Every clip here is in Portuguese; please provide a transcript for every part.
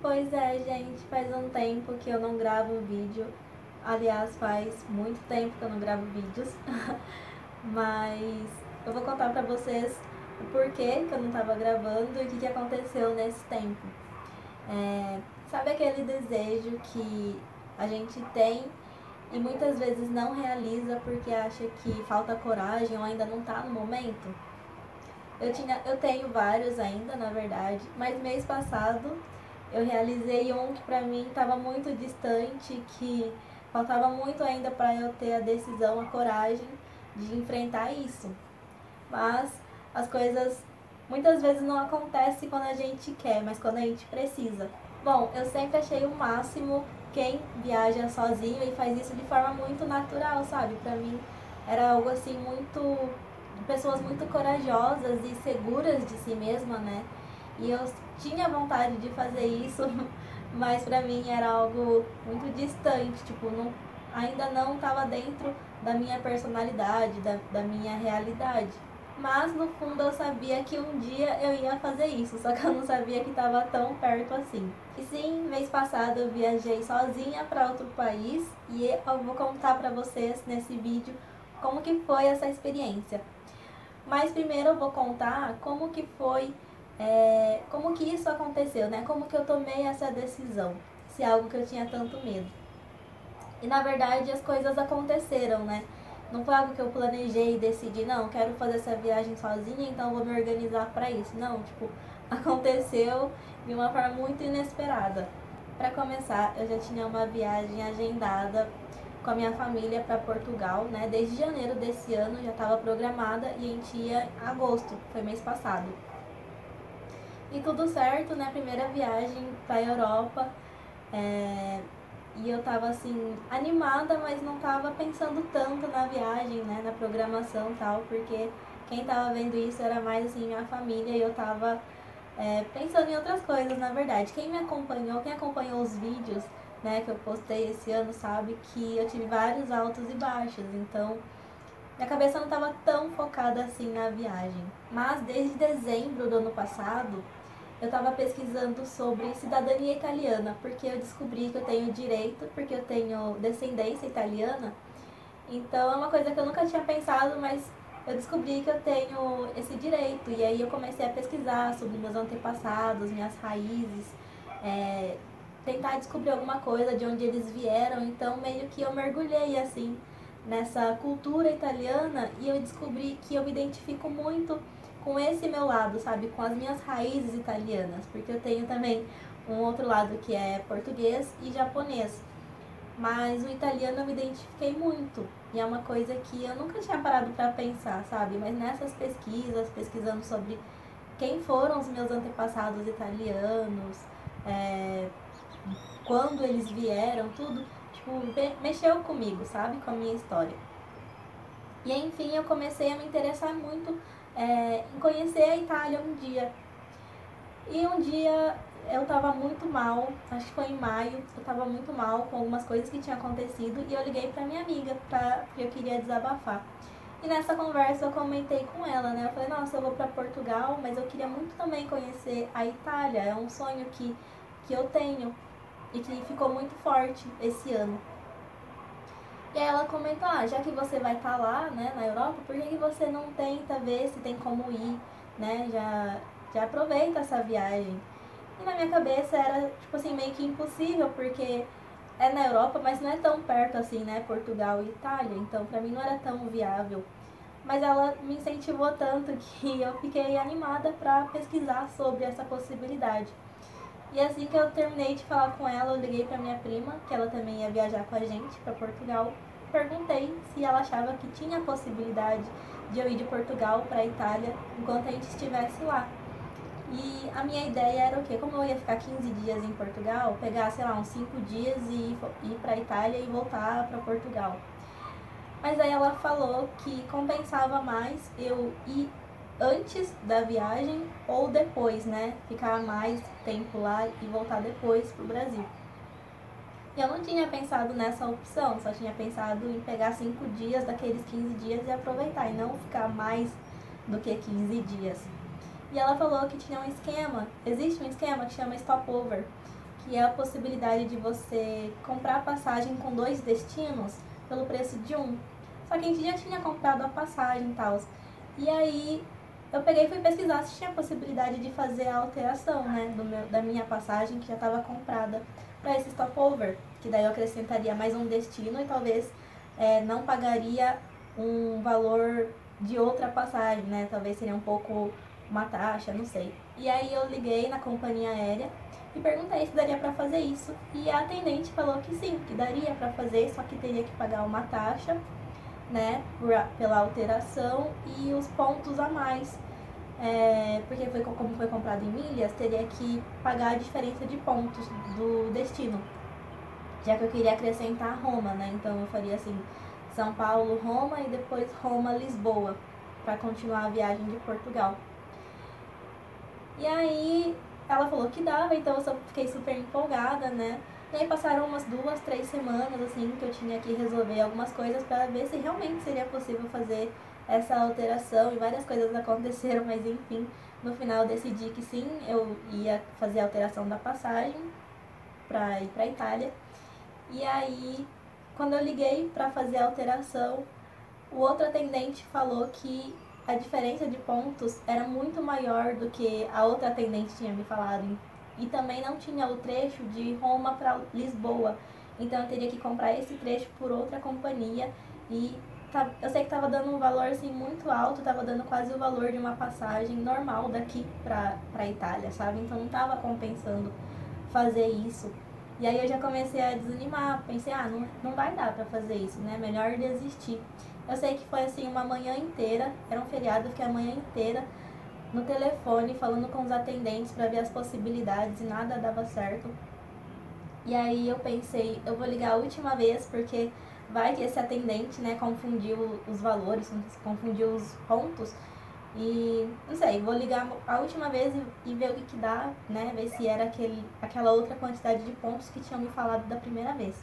Pois é, gente, faz um tempo que eu não gravo vídeo. Aliás, faz muito tempo que eu não gravo vídeos. Mas eu vou contar pra vocês o porquê que eu não tava gravando e o que aconteceu nesse tempo. Sabe aquele desejo que a gente tem e muitas vezes não realiza porque acha que falta coragem ou ainda não tá no momento? Eu tenho vários ainda, na verdade, mas mês passado eu realizei um que pra mim estava muito distante, que faltava muito ainda para eu ter a decisão, a coragem de enfrentar isso. Mas as coisas muitas vezes não acontecem quando a gente quer, mas quando a gente precisa. Bom, eu sempre achei o máximo quem viaja sozinho e faz isso de forma muito natural, sabe? Pra mim era algo assim muito de pessoas muito corajosas e seguras de si mesma, né? E eu tinha vontade de fazer isso, mas pra mim era algo muito distante, tipo, não, ainda não estava dentro da minha personalidade, da minha realidade. Mas no fundo eu sabia que um dia eu ia fazer isso, só que eu não sabia que estava tão perto assim. E sim, mês passado eu viajei sozinha para outro país e eu vou contar para vocês nesse vídeo como que foi essa experiência. Mas primeiro eu vou contar como que foi, como que isso aconteceu, né? Como que eu tomei essa decisão, se é algo que eu tinha tanto medo. E na verdade as coisas aconteceram, né? Não foi algo que eu planejei e decidi, não, quero fazer essa viagem sozinha, então vou me organizar para isso. Não, tipo, aconteceu de uma forma muito inesperada. Para começar, eu já tinha uma viagem agendada com a minha família para Portugal, né? Desde janeiro desse ano já estava programada e a gente ia em agosto, foi mês passado. E tudo certo, né? Primeira viagem para a Europa. E eu tava assim, animada, mas não tava pensando tanto na viagem, né? Na programação e tal, porque quem tava vendo isso era mais assim minha família e eu tava pensando em outras coisas, na verdade. Quem acompanhou os vídeos, né, que eu postei esse ano, sabe que eu tive vários altos e baixos, então minha cabeça não estava tão focada assim na viagem. Mas desde dezembro do ano passado, eu estava pesquisando sobre cidadania italiana, porque eu descobri que eu tenho direito, porque eu tenho descendência italiana. Então é uma coisa que eu nunca tinha pensado, mas eu descobri que eu tenho esse direito. E aí eu comecei a pesquisar sobre meus antepassados, minhas raízes, tentar descobrir alguma coisa de onde eles vieram. Então meio que eu mergulhei assim nessa cultura italiana e eu descobri que eu me identifico muito com esse meu lado, sabe? Com as minhas raízes italianas, porque eu tenho também um outro lado que é português e japonês. Mas o italiano eu me identifiquei muito. E é uma coisa que eu nunca tinha parado para pensar, sabe? Mas nessas pesquisas, pesquisando sobre quem foram os meus antepassados italianos, é, quando eles vieram, tudo, tipo, mexeu comigo, sabe? Com a minha história. E enfim, eu comecei a me interessar muito em conhecer a Itália um dia. E um dia eu tava muito mal, acho que foi em maio, eu tava muito mal com algumas coisas que tinham acontecido e eu liguei pra minha amiga porque eu queria desabafar. E nessa conversa eu comentei com ela, né? Eu falei, nossa, eu vou pra Portugal, mas eu queria muito também conhecer a Itália, é um sonho que eu tenho e que ficou muito forte esse ano. E aí ela comentou, já que você vai estar lá, né, na Europa, por que você não tenta ver se tem como ir, né? Já aproveita essa viagem. E na minha cabeça era, tipo assim, meio que impossível, porque é na Europa, mas não é tão perto assim, né? Portugal e Itália, então pra mim não era tão viável. Mas ela me incentivou tanto que eu fiquei animada pra pesquisar sobre essa possibilidade. E assim que eu terminei de falar com ela, eu liguei pra minha prima, que ela também ia viajar com a gente pra Portugal. Perguntei se ela achava que tinha a possibilidade de eu ir de Portugal pra Itália enquanto a gente estivesse lá. E a minha ideia era o quê? Como eu ia ficar 15 dias em Portugal, pegar, sei lá, uns 5 dias e ir pra Itália e voltar pra Portugal. Mas aí ela falou que compensava mais eu ir antes da viagem ou depois, né? Ficar mais tempo lá e voltar depois pro Brasil. E eu não tinha pensado nessa opção, só tinha pensado em pegar 5 dias daqueles 15 dias e aproveitar, e não ficar mais do que 15 dias. E ela falou que tinha um esquema, existe um esquema que chama stopover, que é a possibilidade de você comprar a passagem com 2 destinos pelo preço de um. Só que a gente já tinha comprado a passagem e tal. E aí eu peguei e fui pesquisar se tinha possibilidade de fazer a alteração, né, da minha passagem que já estava comprada para esse stopover, que daí eu acrescentaria mais um destino e talvez não pagaria um valor de outra passagem, né, talvez seria um pouco uma taxa, não sei. E aí eu liguei na companhia aérea e perguntei se daria para fazer isso. E a atendente falou que sim, que daria para fazer, só que teria que pagar uma taxa, né, pela alteração e os pontos a mais. Porque como foi comprado em milhas, teria que pagar a diferença de pontos do destino. Já que eu queria acrescentar Roma, né? Então eu faria assim, São Paulo, Roma e depois Roma, Lisboa, para continuar a viagem de Portugal. E aí ela falou que dava, então eu fiquei super empolgada, né? E aí passaram umas 2, 3 semanas, assim, que eu tinha que resolver algumas coisas para ver se realmente seria possível fazer essa alteração. E várias coisas aconteceram, mas enfim, no final eu decidi que sim, eu ia fazer a alteração da passagem para ir para a Itália. E aí, quando eu liguei para fazer a alteração, o outro atendente falou que a diferença de pontos era muito maior do que a outra atendente tinha me falado. E também não tinha o trecho de Roma para Lisboa. Então eu teria que comprar esse trecho por outra companhia. E eu sei que estava dando um valor assim muito alto, estava dando quase o valor de uma passagem normal daqui para Itália, sabe? Então não estava compensando fazer isso. E aí eu já comecei a desanimar, pensei, não vai dar para fazer isso, né? Melhor desistir. Eu sei que foi assim uma manhã inteira, era um feriado, eu fiquei a manhã inteira no telefone falando com os atendentes para ver as possibilidades e nada dava certo. E aí eu pensei, eu vou ligar a última vez porque vai que esse atendente, né, confundiu os valores, confundiu os pontos. E não sei, vou ligar a última vez e ver o que dá, né, ver se era aquela outra quantidade de pontos que tinham me falado da primeira vez.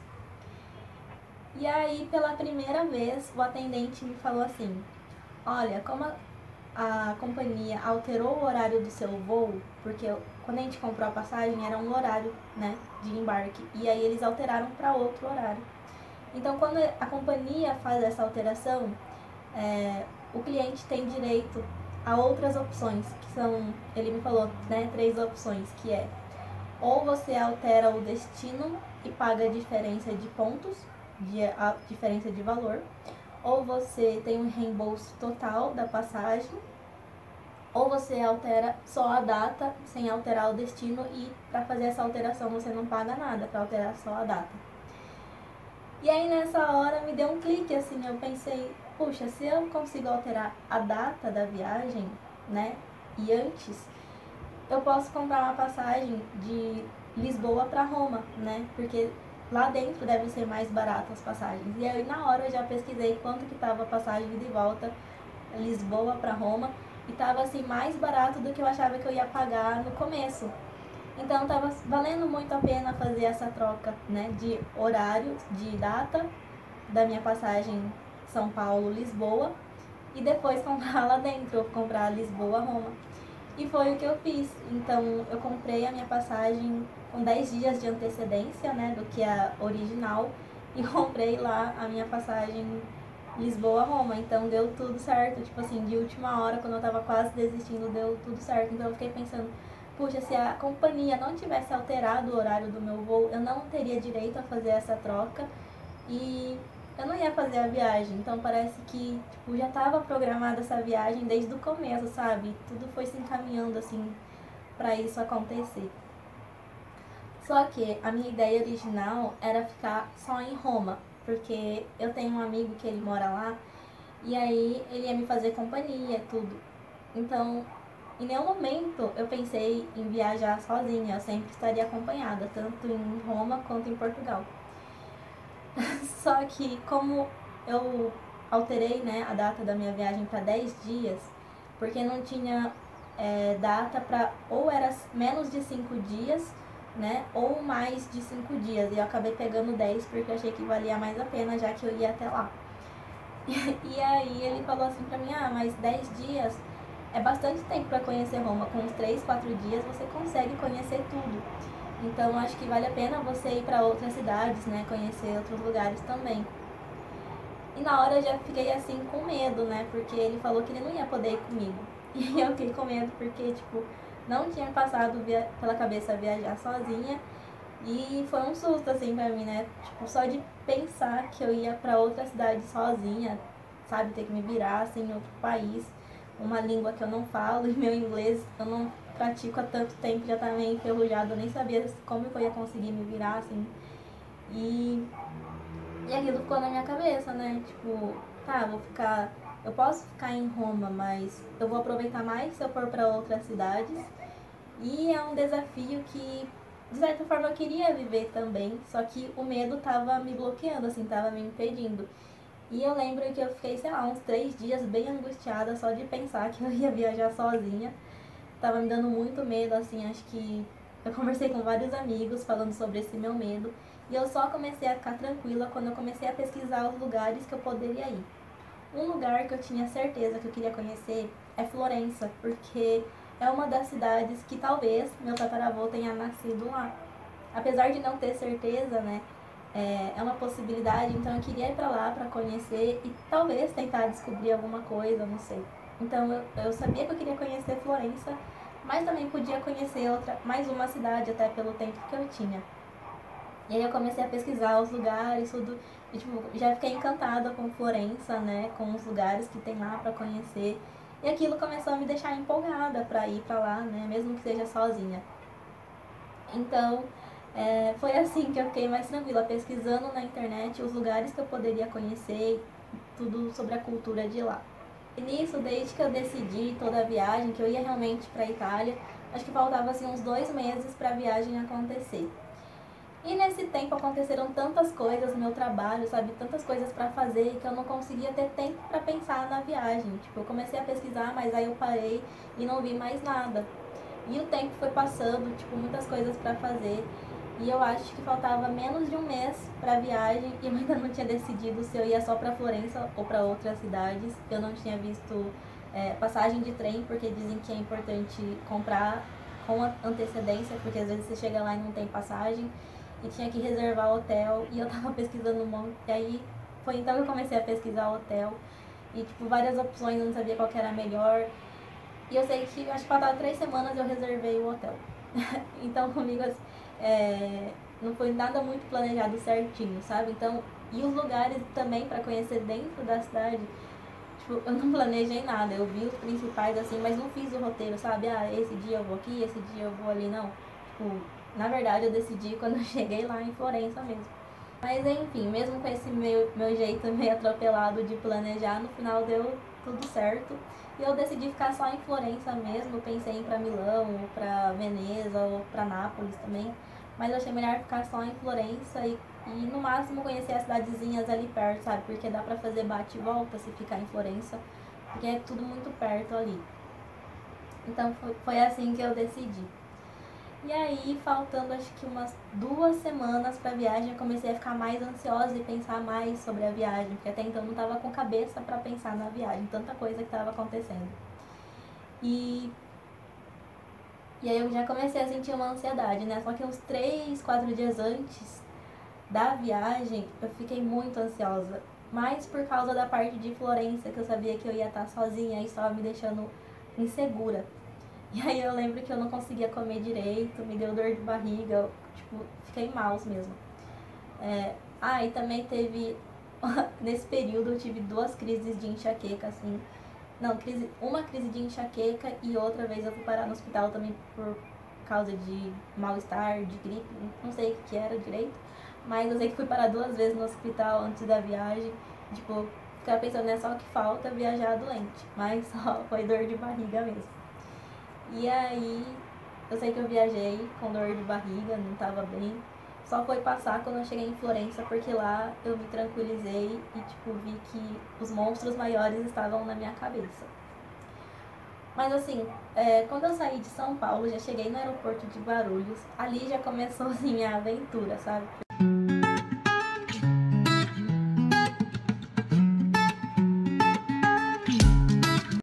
E aí, pela primeira vez, o atendente me falou assim: olha, como a companhia alterou o horário do seu voo, porque quando a gente comprou a passagem era um horário, né, de embarque, e aí eles alteraram para outro horário. Então, quando a companhia faz essa alteração, o cliente tem direito a outras opções, que são, ele me falou, né, 3 opções, que é ou você altera o destino e paga a diferença de pontos, a diferença de valor, ou você tem um reembolso total da passagem, ou você altera só a data sem alterar o destino e para fazer essa alteração você não paga nada, para alterar só a data. E aí nessa hora me deu um clique assim, eu pensei, puxa, se eu consigo alterar a data da viagem, né, e antes, eu posso comprar uma passagem de Lisboa para Roma, né, porque lá dentro deve ser mais barato as passagens. E aí na hora eu já pesquisei quanto que estava a passagem de volta Lisboa para Roma e estava assim mais barato do que eu achava que eu ia pagar no começo. Então estava valendo muito a pena fazer essa troca, né, de horário, de data da minha passagem São Paulo-Lisboa e depois comprar lá dentro, comprar Lisboa-Roma. E foi o que eu fiz. Então eu comprei a minha passagem com 10 dias de antecedência, né, do que a original, e comprei lá a minha passagem Lisboa-Roma. Então deu tudo certo, tipo assim, de última hora, quando eu tava quase desistindo, deu tudo certo. Então eu fiquei pensando, puxa, se a companhia não tivesse alterado o horário do meu voo, eu não teria direito a fazer essa troca e eu não ia fazer a viagem. Então parece que tipo, já estava programada essa viagem desde o começo, sabe? Tudo foi se encaminhando assim para isso acontecer. Só que a minha ideia original era ficar só em Roma, porque eu tenho um amigo que ele mora lá e aí ele ia me fazer companhia, tudo. Então, em nenhum momento eu pensei em viajar sozinha, eu sempre estaria acompanhada, tanto em Roma quanto em Portugal. Só que como eu alterei, né, a data da minha viagem para 10 dias, porque não tinha data para, ou era menos de 5 dias, né, ou mais de 5 dias, e eu acabei pegando 10 porque eu achei que valia mais a pena, já que eu ia até lá. E aí ele falou assim pra mim, mas 10 dias é bastante tempo para conhecer Roma, com uns 3, 4 dias você consegue conhecer tudo. Então acho que vale a pena você ir para outras cidades, né? Conhecer outros lugares também. E na hora eu já fiquei assim com medo, né? Porque ele falou que ele não ia poder ir comigo. E eu fiquei com medo porque, tipo, não tinha passado pela cabeça viajar sozinha. E foi um susto, assim, pra mim, né? Tipo, só de pensar que eu ia pra outra cidade sozinha, sabe? Ter que me virar, assim, em outro país. Uma língua que eu não falo e meu inglês eu não pratico há tanto tempo, já tá meio enferrujado. Eu nem sabia como eu ia conseguir me virar, assim. E aquilo ficou na minha cabeça, né? Tipo, tá, vou ficar. Eu posso ficar em Roma, mas eu vou aproveitar mais se eu for para outras cidades. E é um desafio que, de certa forma, eu queria viver também, só que o medo tava me bloqueando, assim, tava me impedindo. E eu lembro que eu fiquei, sei lá, uns 3 dias bem angustiada só de pensar que eu ia viajar sozinha. Tava me dando muito medo, assim, acho que eu conversei com vários amigos falando sobre esse meu medo. E eu só comecei a ficar tranquila quando eu comecei a pesquisar os lugares que eu poderia ir. Um lugar que eu tinha certeza que eu queria conhecer é Florença, porque é uma das cidades que talvez meu tataravô tenha nascido lá. Apesar de não ter certeza, né, é uma possibilidade, então eu queria ir pra lá pra conhecer e talvez tentar descobrir alguma coisa, não sei. Então eu sabia que eu queria conhecer Florença, mas também podia conhecer mais uma cidade até pelo tempo que eu tinha. E aí eu comecei a pesquisar os lugares, tudo, e tipo, já fiquei encantada com Florença, né, com os lugares que tem lá pra conhecer. E aquilo começou a me deixar empolgada pra ir pra lá, né, mesmo que seja sozinha. Então, foi assim que eu fiquei mais tranquila, pesquisando na internet os lugares que eu poderia conhecer, tudo sobre a cultura de lá. E nisso, desde que eu decidi toda a viagem, que eu ia realmente pra Itália, acho que faltava assim uns 2 meses pra viagem acontecer. E nesse tempo aconteceram tantas coisas no meu trabalho, sabe? Tantas coisas pra fazer que eu não conseguia ter tempo pra pensar na viagem. Tipo, eu comecei a pesquisar, mas aí eu parei e não vi mais nada. E o tempo foi passando, tipo, muitas coisas pra fazer. E eu acho que faltava menos de um mês pra viagem e eu ainda não tinha decidido se eu ia só pra Florença ou pra outras cidades. Eu não tinha visto passagem de trem, porque dizem que é importante comprar com antecedência, porque às vezes você chega lá e não tem passagem e tinha que reservar hotel e eu tava pesquisando um monte. E aí foi então que eu comecei a pesquisar hotel e tipo várias opções, eu não sabia qual que era a melhor. E eu sei que acho que faltava 3 semanas eu reservei o hotel. Então comigo não foi nada muito planejado certinho, sabe? Então, e os lugares também para conhecer dentro da cidade, tipo, eu não planejei nada. Eu vi os principais assim, mas não fiz o roteiro, sabe? Ah, esse dia eu vou aqui, esse dia eu vou ali, não. Tipo, na verdade eu decidi quando eu cheguei lá em Florença mesmo. Mas enfim, mesmo com esse meu jeito meio atropelado de planejar, no final deu tudo certo. E eu decidi ficar só em Florença mesmo. Pensei em ir pra Milão, ou pra Veneza, ou pra Nápoles também. Mas eu achei melhor ficar só em Florença e no máximo conhecer as cidadezinhas ali perto, sabe? Porque dá pra fazer bate e volta se ficar em Florença. Porque é tudo muito perto ali. Então foi assim que eu decidi. E aí, faltando acho que umas 2 semanas pra viagem, eu comecei a ficar mais ansiosa e pensar mais sobre a viagem, porque até então eu não tava com cabeça pra pensar na viagem, tanta coisa que tava acontecendo. E aí eu já comecei a sentir uma ansiedade, né? Só que uns 3, 4 dias antes da viagem, eu fiquei muito ansiosa. Mais por causa da parte de Florença, que eu sabia que eu ia estar sozinha e estava me deixando insegura. E aí eu lembro que eu não conseguia comer direito, me deu dor de barriga, eu, tipo, fiquei mal mesmo. E também teve, nesse período eu tive 2 crises de enxaqueca, assim. Não, uma crise de enxaqueca e outra vez eu fui parar no hospital também por causa de mal-estar, de gripe, não sei o que era direito. Mas eu sei que fui parar 2 vezes no hospital antes da viagem. Tipo, ficava pensando, é só o que falta viajar doente. Mas só foi dor de barriga mesmo. E aí, eu sei que eu viajei com dor de barriga, não tava bem. Só foi passar quando eu cheguei em Florença, porque lá eu me tranquilizei e, tipo, vi que os monstros maiores estavam na minha cabeça. Mas assim, quando eu saí de São Paulo, já cheguei no aeroporto de Guarulhos, ali já começou assim a aventura, sabe?